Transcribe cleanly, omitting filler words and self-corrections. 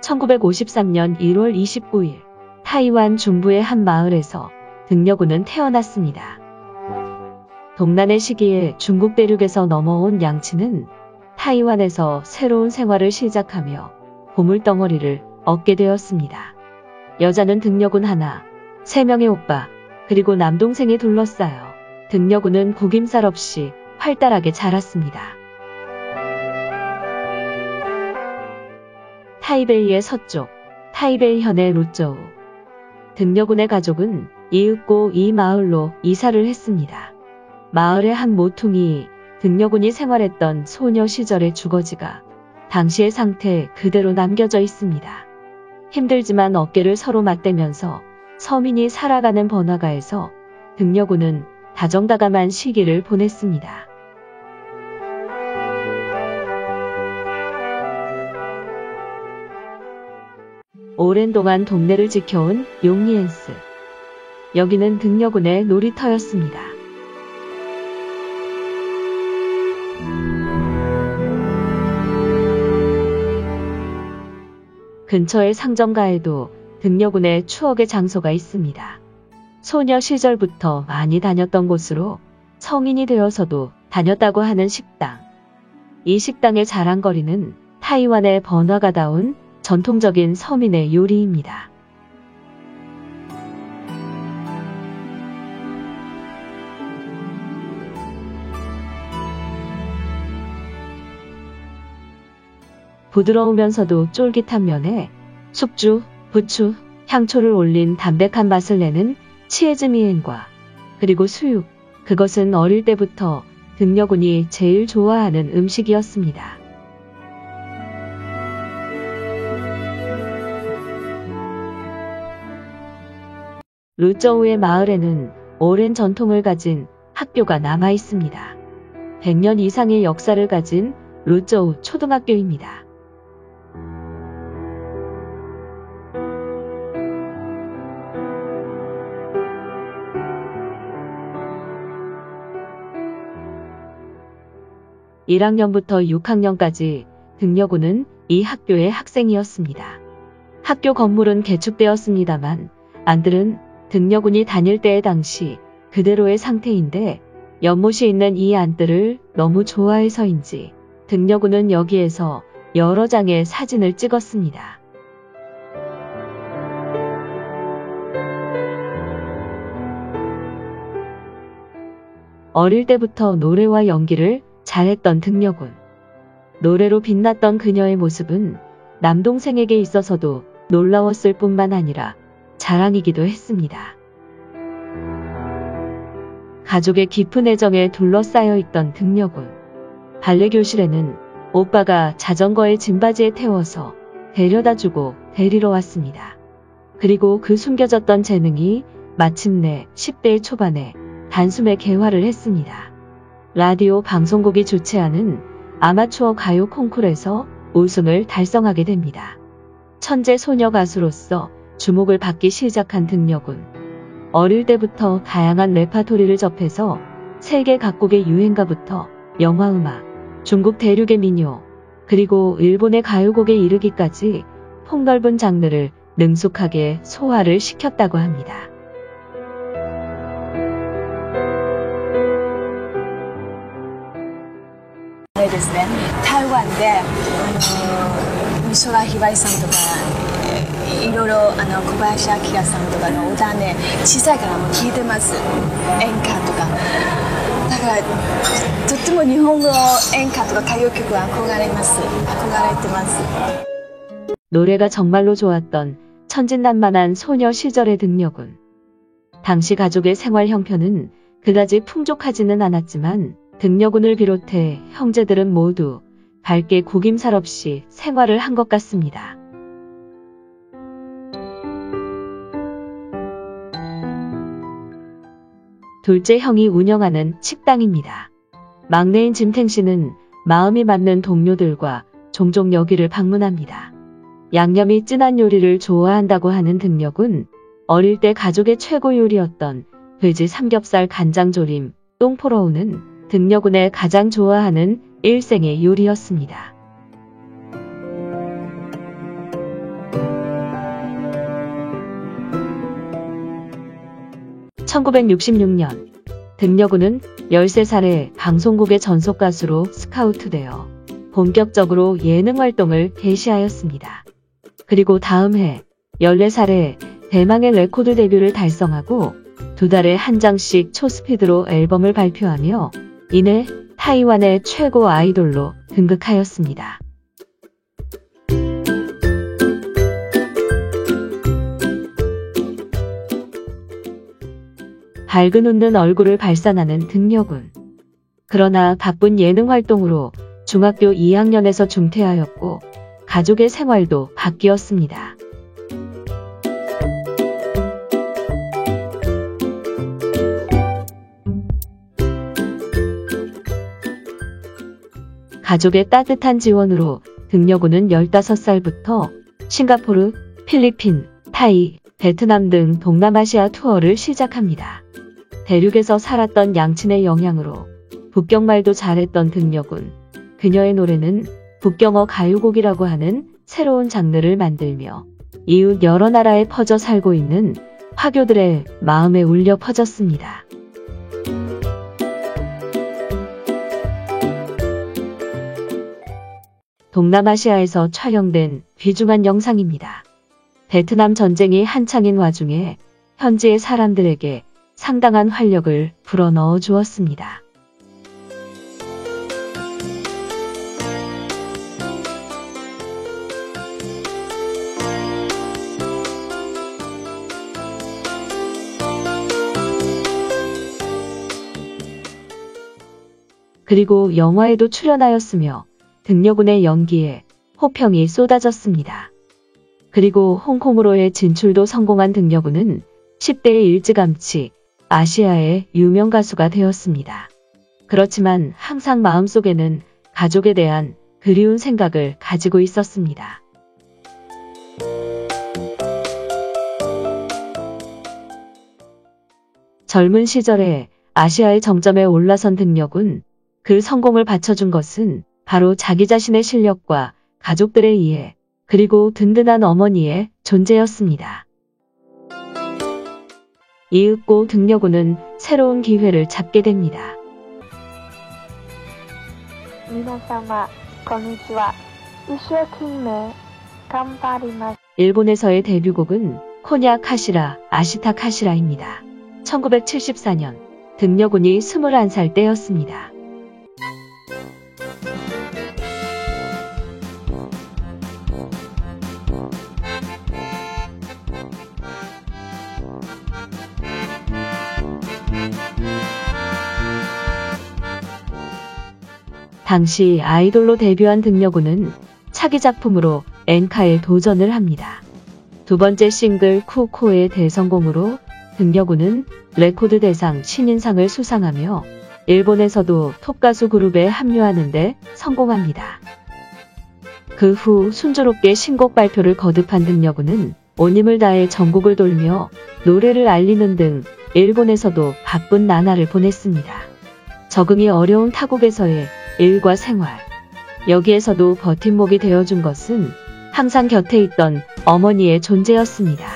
1953년 1월 29일 타이완 중부의 한 마을에서 등려군은 태어났습니다. 동란의 시기에 중국 대륙에서 넘어온 양치는 타이완에서 새로운 생활을 시작하며 보물덩어리를 얻게 되었습니다. 여자는 등려군 하나, 3명의 오빠, 그리고 남동생이 둘러싸여 등려군은 구김살 없이 활달하게 자랐습니다. 타이베이의 서쪽, 타이베이현의 루저우. 등려군의 가족은 이윽고 이 마을로 이사를 했습니다. 마을의 한 모퉁이 등려군이 생활했던 소녀 시절의 주거지가 당시의 상태 그대로 남겨져 있습니다. 힘들지만 어깨를 서로 맞대면서 서민이 살아가는 번화가에서 등려군은 다정다감한 시기를 보냈습니다. 오랜 동안 동네를 지켜온 용리엔스. 여기는 등려군의 놀이터였습니다. 근처의 상점가에도 등려군의 추억의 장소가 있습니다. 소녀 시절부터 많이 다녔던 곳으로 성인이 되어서도 다녔다고 하는 식당. 이 식당의 자랑거리는 타이완의 번화가다운 전통적인 서민의 요리입니다. 부드러우면서도 쫄깃한 면에 숙주, 부추, 향초를 올린 담백한 맛을 내는 치에즈미엔과 그리고 수육, 그것은 어릴 때부터 등려군이 제일 좋아하는 음식이었습니다. 루저우의 마을에는 오랜 전통을 가진 학교가 남아 있습니다. 100년 이상의 역사를 가진 루저우 초등학교입니다. (1학년부터 6학년까지) 등려군은 이 학교의 학생이었습니다. 학교 건물은 개축되었습니다만 안들은 등려군이 다닐 때의 당시 그대로의 상태인데 연못이 있는 이 안들을 너무 좋아해서인지 등려군은 여기에서 여러 장의 사진을 찍었습니다. 어릴 때부터 노래와 연기를 잘했던 등려군. 노래로 빛났던 그녀의 모습은 남동생에게 있어서도 놀라웠을 뿐만 아니라 자랑이기도 했습니다. 가족의 깊은 애정에 둘러싸여 있던 등려군. 발레 교실에는 오빠가 자전거에 짐바지에 태워서 데려다주고 데리러 왔습니다. 그리고 그 숨겨졌던 재능이 마침내 10대 초반에 단숨에 개화를 했습니다. 라디오 방송국이 주최하는 아마추어 가요 콩쿠르에서 우승을 달성하게 됩니다. 천재 소녀 가수로서 주목을 받기 시작한 등려군. 어릴 때부터 다양한 레파토리를 접해서 세계 각국의 유행가부터 영화음악, 중국 대륙의 민요, 그리고 일본의 가요곡에 이르기까지 폭넓은 장르를 능숙하게 소화를 시켰다고 합니다.ですね、台湾で美空ひばりさんとかいろいろ小林明さんとかの歌ね、小さいからもう聴いてます。演歌とかだからとっても日本語演歌とか歌謡曲は憧れてます。 노래가 정말로 좋았던 천진난만한 소녀 시절의 등려군. 당시 가족의 생활 형편은 그다지 풍족하지는 않았지만 등려군을 비롯해 형제들은 모두 밝게 구김살 없이 생활을 한 것 같습니다. 둘째 형이 운영하는 식당입니다. 막내인 짐탱 씨는 마음이 맞는 동료들과 종종 여기를 방문합니다. 양념이 진한 요리를 좋아한다고 하는 등려군. 어릴 때 가족의 최고 요리였던 돼지 삼겹살 간장조림, 똥포러우는 등려군의 가장 좋아하는 일생의 요리였습니다. 1966년 등려군은 13살에 방송국의 전속 가수로 스카우트되어 본격적으로 예능 활동을 개시하였습니다. 그리고 다음 해 14살에 대망의 레코드 데뷔를 달성하고 2달에 한 장씩 초스피드로 앨범을 발표하며 이내 타이완의 최고 아이돌로 등극하였습니다. 밝은 웃는 얼굴을 발산하는 등려군. 그러나 바쁜 예능 활동으로 중학교 2학년에서 중퇴하였고 가족의 생활도 바뀌었습니다. 가족의 따뜻한 지원으로 등려군은 15살부터 싱가포르, 필리핀, 타이, 베트남 등 동남아시아 투어를 시작합니다. 대륙에서 살았던 양친의 영향으로 북경말도 잘했던 등려군. 그녀의 노래는 북경어 가요곡이라고 하는 새로운 장르를 만들며 이웃 여러 나라에 퍼져 살고 있는 화교들의 마음에 울려 퍼졌습니다. 동남아시아에서 촬영된 귀중한 영상입니다. 베트남 전쟁이 한창인 와중에 현지의 사람들에게 상당한 활력을 불어넣어 주었습니다. 그리고 영화에도 출연하였으며 등려군의 연기에 호평이 쏟아졌습니다. 그리고 홍콩으로의 진출도 성공한 등려군은 10대에 일찌감치 아시아의 유명 가수가 되었습니다. 그렇지만 항상 마음속에는 가족에 대한 그리운 생각을 가지고 있었습니다. 젊은 시절에 아시아의 정점에 올라선 등려군. 그 성공을 받쳐준 것은 바로 자기 자신의 실력과 가족들의 이해, 그리고 든든한 어머니의 존재였습니다. 이윽고 등려군은 새로운 기회를 잡게 됩니다. 일본에서의 데뷔곡은 코냐 카시라, 아시타 카시라입니다. 1974년 등려군이 21살 때였습니다. 당시 아이돌로 데뷔한 등려군은 차기 작품으로 엔카에 도전을 합니다. 두 번째 싱글 쿠코의 대성공으로 등려군은 레코드 대상 신인상을 수상하며 일본에서도 톱가수 그룹에 합류하는 데 성공합니다. 그 후 순조롭게 신곡 발표를 거듭한 등려군은 온 힘을 다해 전국을 돌며 노래를 알리는 등 일본에서도 바쁜 나날을 보냈습니다. 적응이 어려운 타국에서의 일과 생활. 여기에서도 버팀목이 되어준 것은 항상 곁에 있던 어머니의 존재였습니다.